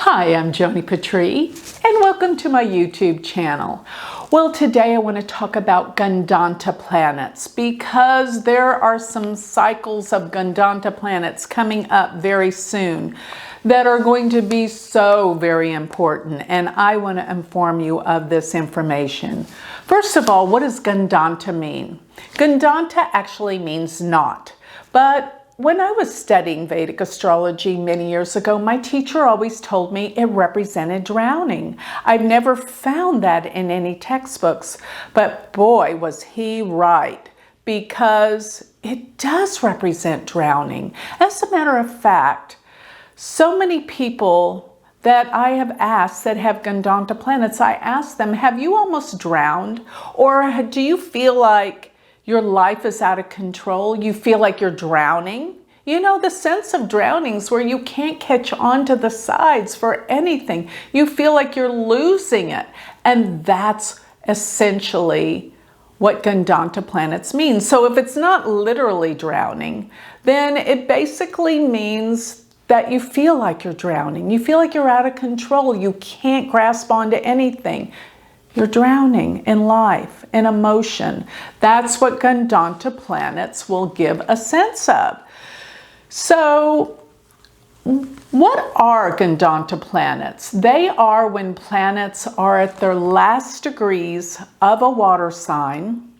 Hi, I'm Joni Patry, and welcome to my YouTube channel. Well, today I want to talk about Ghandanta planets because there are some cycles of Ghandanta planets coming up very soon that are going to be so very important, and I want to inform you of this information. First of all, what does Ghandanta mean? Ghandanta actually means knot, but when I was studying Vedic astrology many years ago, my teacher always told me it represented drowning. I've never found that in any textbooks, but boy, was he right, because it does represent drowning. As a matter of fact, so many people that I have asked that have Ghandanta planets, I asked them, have you almost drowned? Or do you feel like your life is out of control? You feel like you're drowning? You know, the sense of drowning is where you can't catch on to the sides for anything. You feel like you're losing it. And that's essentially what Ghandanta planets mean. So if it's not literally drowning, then it basically means that you feel like you're drowning. You feel like you're out of control. You can't grasp onto anything. You're drowning in life, in emotion. That's what Ghandanta planets will give a sense of. So, what are Ghandanta planets? They are when planets are at their last degrees of a water sign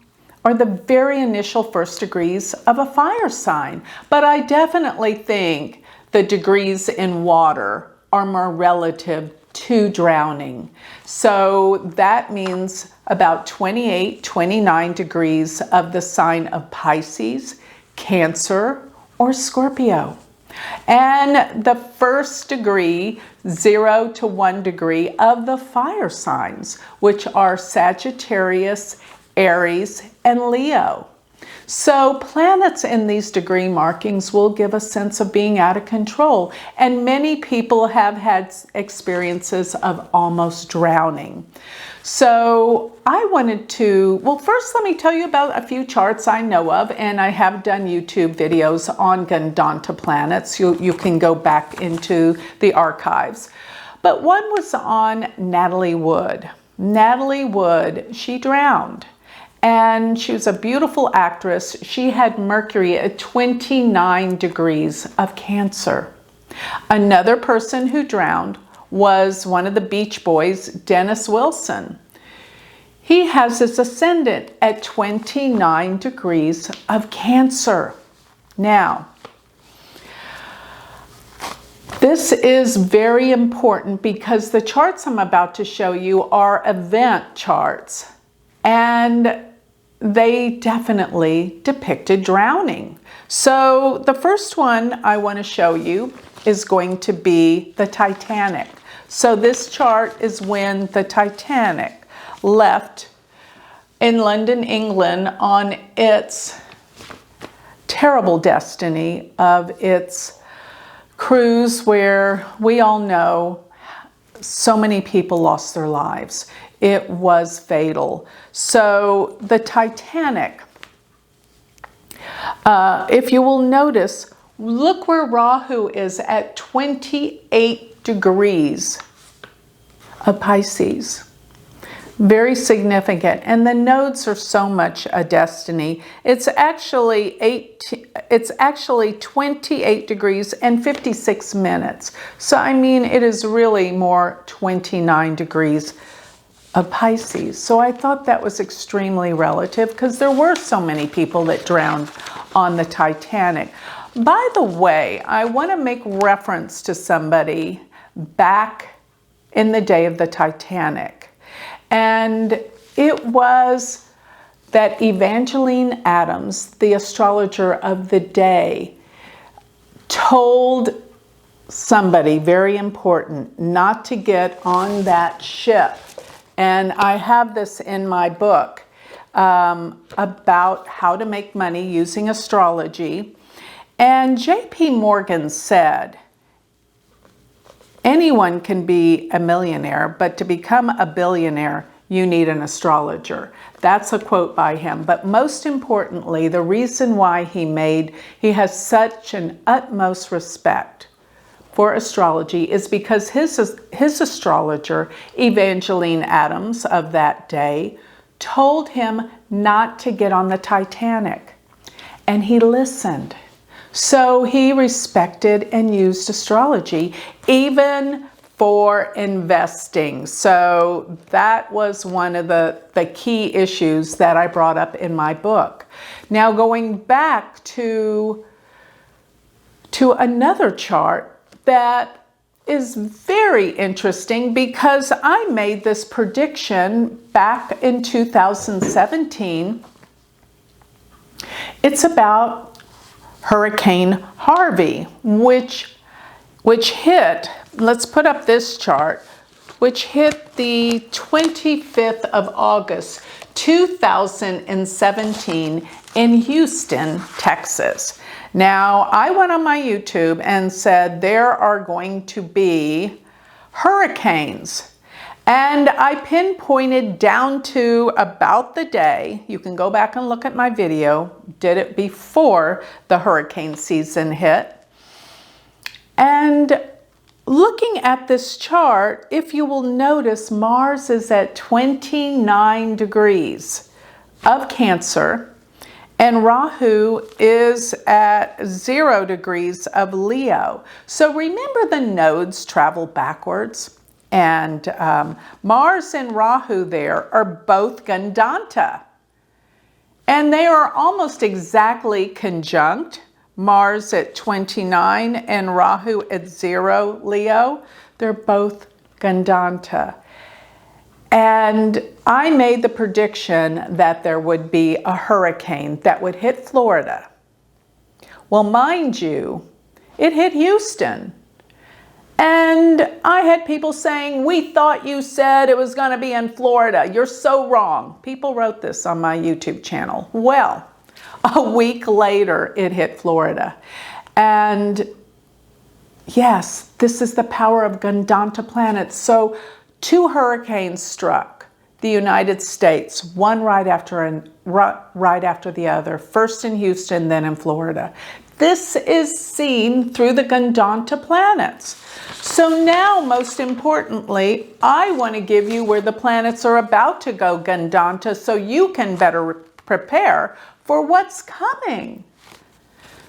or the very initial first degrees of a fire sign. But I definitely think the degrees in water are more relative to drowning. So that means about 28, 29 degrees of the sign of Pisces, Cancer, or Scorpio. And the first degree, 0 to 1 degree of the fire signs, which are Sagittarius, Aries, and Leo. So planets in these degree markings will give a sense of being out of control, and many people have had experiences of almost drowning. So I wanted to, well, first let me tell you about a few charts I know of, and I have done YouTube videos on Ghandanta planets. You can go back into the archives. But one was on Natalie Wood. Natalie Wood, she drowned. And she was a beautiful actress. She had Mercury at 29 degrees of Cancer. Another person who drowned was one of the Beach Boys, Dennis Wilson. He has his ascendant at 29 degrees of Cancer. Now, this is very important because the charts I'm about to show you are event charts. And they definitely depicted drowning. So the first one I want to show you is going to be the Titanic. So this chart is when the Titanic left in London, England on its terrible destiny of its cruise, where we all know so many people lost their lives. It was fatal. So the Titanic, if you will notice, look where Rahu is at 28 degrees of Pisces. Very significant. And the nodes are so much a destiny. It's actually 28 degrees and 56 minutes. So I mean, it is really more 29 degrees of Pisces. So I thought that was extremely relative because there were so many people that drowned on the Titanic. By the way, I want to make reference to somebody back in the day of the Titanic. And it was that Evangeline Adams, the astrologer of the day, told somebody very important not to get on that ship. And I have this in my book about how to make money using astrology. And J.P. Morgan said, anyone can be a millionaire, but to become a billionaire, you need an astrologer. That's a quote by him. But most importantly, the reason why he has such an utmost respect for astrology is because his astrologer, Evangeline Adams of that day, told him not to get on the Titanic. And he listened. So he respected and used astrology, even for investing. So that was one of the key issues that I brought up in my book. Now going back to another chart that is very interesting, because I made this prediction back in 2017. It's about Hurricane Harvey, which hit, let's put up this chart, which hit the 25th of August, 2017 in Houston, Texas. Now, I went on my YouTube and said there are going to be hurricanes. And I pinpointed down to about the day. You can go back and look at my video. Did it before the hurricane season hit. And looking at this chart, if you will notice, Mars is at 29 degrees of Cancer, and Rahu is at 0 degrees of Leo. So remember, the nodes travel backwards, and Mars and Rahu there are both Ghandanta. And they are almost exactly conjunct. Mars at 29 and Rahu at 0 Leo. They're both Ghandanta. And I made the prediction that there would be a hurricane that would hit Florida. Well, mind you, it hit Houston. And I had people saying, we thought you said it was going to be in Florida. You're so wrong. People wrote this on my YouTube channel. Well, a week later, it hit Florida. And yes, this is the power of Ghandanta planets. So 2 hurricanes struck the United States, one right after the other, first in Houston, then in Florida. This is seen through the Ghandanta planets. So now, most importantly, I want to give you where the planets are about to go Ghandanta so you can better prepare for what's coming.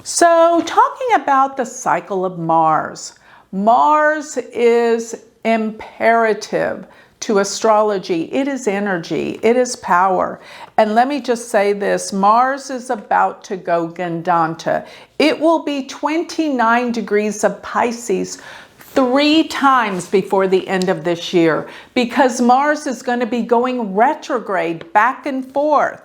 So talking about the cycle of Mars. Mars is imperative to astrology. It is energy. It is power. And let me just say this, Mars is about to go Ghandanta. It will be 29 degrees of Pisces 3 times before the end of this year, because Mars is going to be going retrograde back and forth.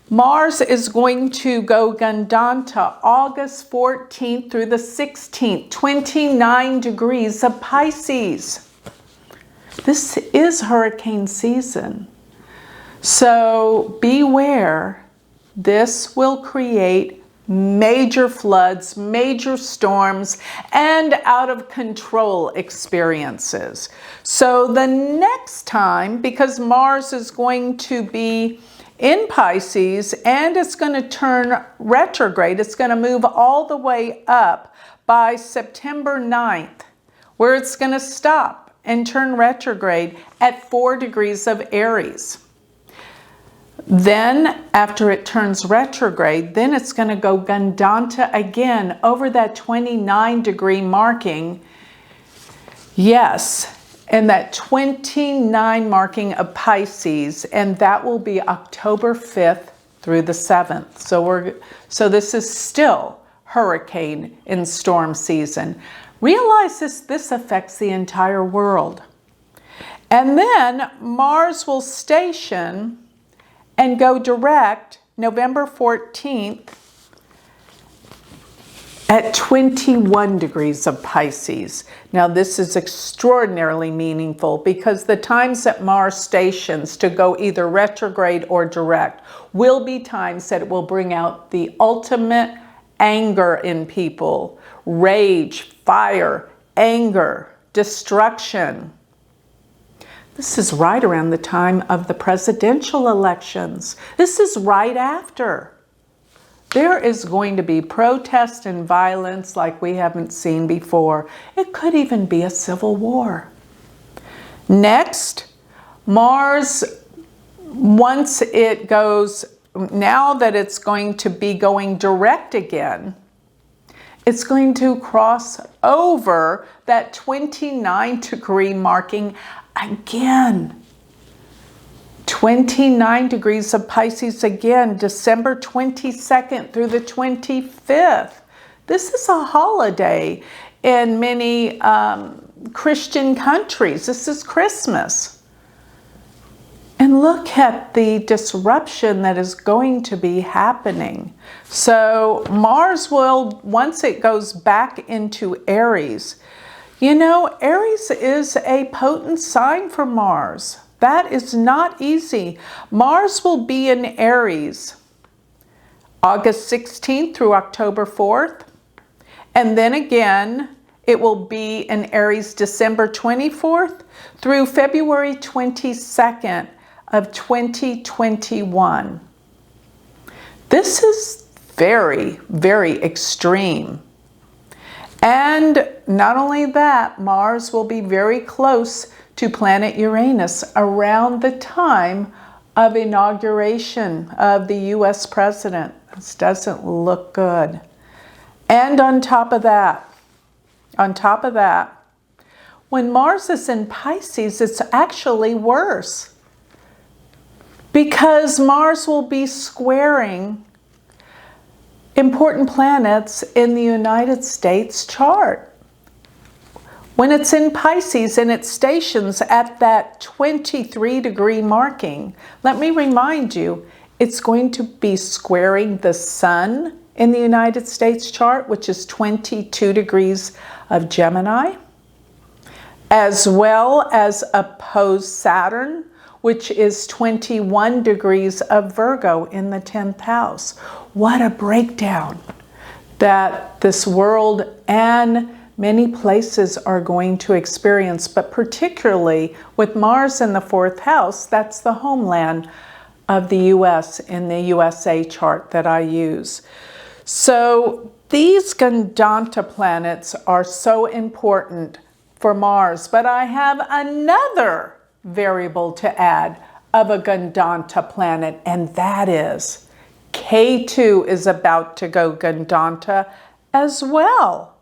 Mars is going to go Ghandanta August 14th through the 16th, 29 degrees of Pisces. This is hurricane season. So beware, this will create major floods, major storms, and out of control experiences. So the next time, because Mars is going to be in Pisces and it's going to turn retrograde, it's going to move all the way up by September 9th, where it's going to stop and turn retrograde at 4 degrees of Aries. Then after it turns retrograde, then it's going to go Ghandanta again over that 29 degree marking. Yes, and that 29 marking of Pisces, and that will be October 5th through the 7th. So this is still hurricane and storm season. Realize this affects the entire world. And then Mars will station and go direct November 14th at 21 degrees of Pisces. Now this is extraordinarily meaningful because the times that Mars stations to go either retrograde or direct will be times that it will bring out the ultimate anger in people, rage, fire, anger, destruction. This is right around the time of the presidential elections. This is right after There is going to be protest and violence like we haven't seen before. It could even be a civil war. Next, Mars, once it goes, now that it's going to be going direct again, it's going to cross over that 29-degree marking again. 29 degrees of Pisces again, December 22nd through the 25th. This is a holiday in many Christian countries. This is Christmas. And look at the disruption that is going to be happening. So Mars will, once it goes back into Aries, you know, Aries is a potent sign for Mars. That is not easy. Mars will be in Aries August 16th through October 4th. And then again, it will be in Aries December 24th through February 22nd of 2021. This is very, very extreme. And not only that, Mars will be very close to planet Uranus around the time of inauguration of the US president. This doesn't look good. And on top of that, when Mars is in Pisces, it's actually worse, because Mars will be squaring important planets in the United States chart. When it's in Pisces and it stations at that 23-degree marking, let me remind you, it's going to be squaring the Sun in the United States chart, which is 22 degrees of Gemini, as well as oppose Saturn, which is 21 degrees of Virgo in the 10th house. What a breakdown that this world and many places are going to experience, but particularly with Mars in the 4th house, that's the homeland of the US in the USA chart that I use. So these Ghandanta planets are so important for Mars, but I have another variable to add of a Ghandanta planet, and that is K2 is about to go Ghandanta as well.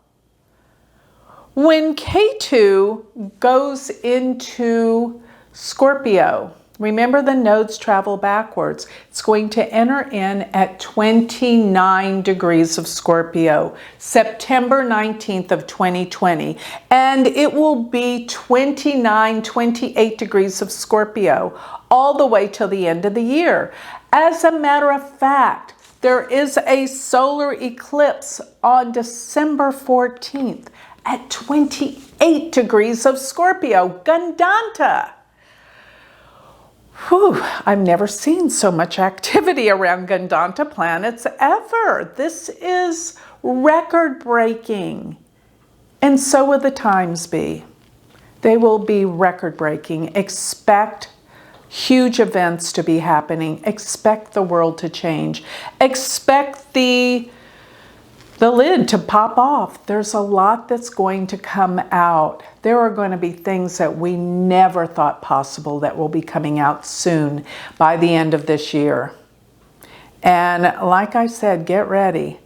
When K2 goes into Scorpio, remember the nodes travel backwards. It's going to enter in at 29 degrees of Scorpio, September 19th of 2020. And it will be 28 degrees of Scorpio all the way till the end of the year. As a matter of fact, there is a solar eclipse on December 14th at 28 degrees of Scorpio, Ghandanta. Whew, I've never seen so much activity around Ghandanta planets ever. This is record-breaking. And so will the times be. They will be record-breaking. Expect huge events to be happening. Expect the world to change. Expect the lid to pop off. There's a lot that's going to come out. There are going to be things that we never thought possible that will be coming out soon by the end of this year. And like I said, get ready.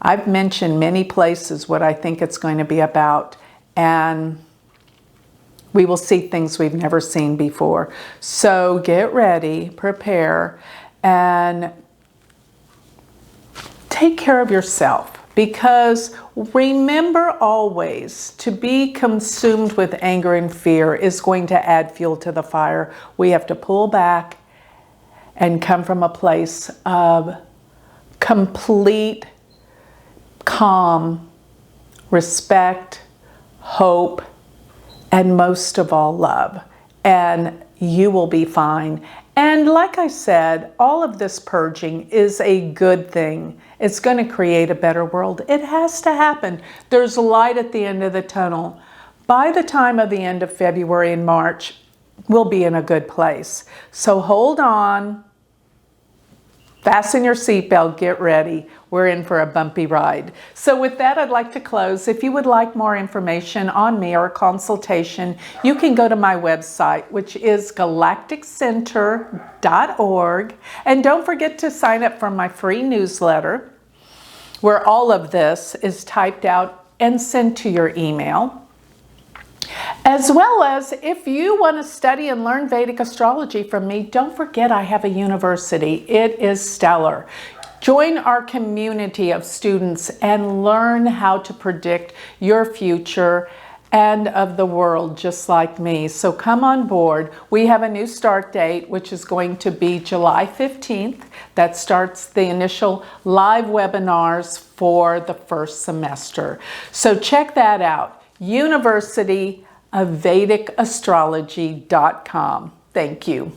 I've mentioned many places what I think it's going to be about, and we will see things we've never seen before. So get ready, prepare, and take care of yourself. Because remember always, to be consumed with anger and fear is going to add fuel to the fire. We have to pull back and come from a place of complete calm, respect, hope, and most of all, love. And you will be fine. And like I said, all of this purging is a good thing. It's going to create a better world. It has to happen. There's light at the end of the tunnel. By the time of the end of February and March, we'll be in a good place. So hold on. Fasten your seatbelt, get ready. We're in for a bumpy ride. So with that, I'd like to close. If you would like more information on me or a consultation, you can go to my website, which is galacticcenter.org. And don't forget to sign up for my free newsletter, where all of this is typed out and sent to your email. As well as, if you want to study and learn Vedic astrology from me, don't forget I have a university. It is stellar. Join our community of students and learn how to predict your future and of the world just like me. So come on board. We have a new start date, which is going to be July 15th. That starts the initial live webinars for the first semester. So check that out. University of Vedic Astrology.com. Thank you.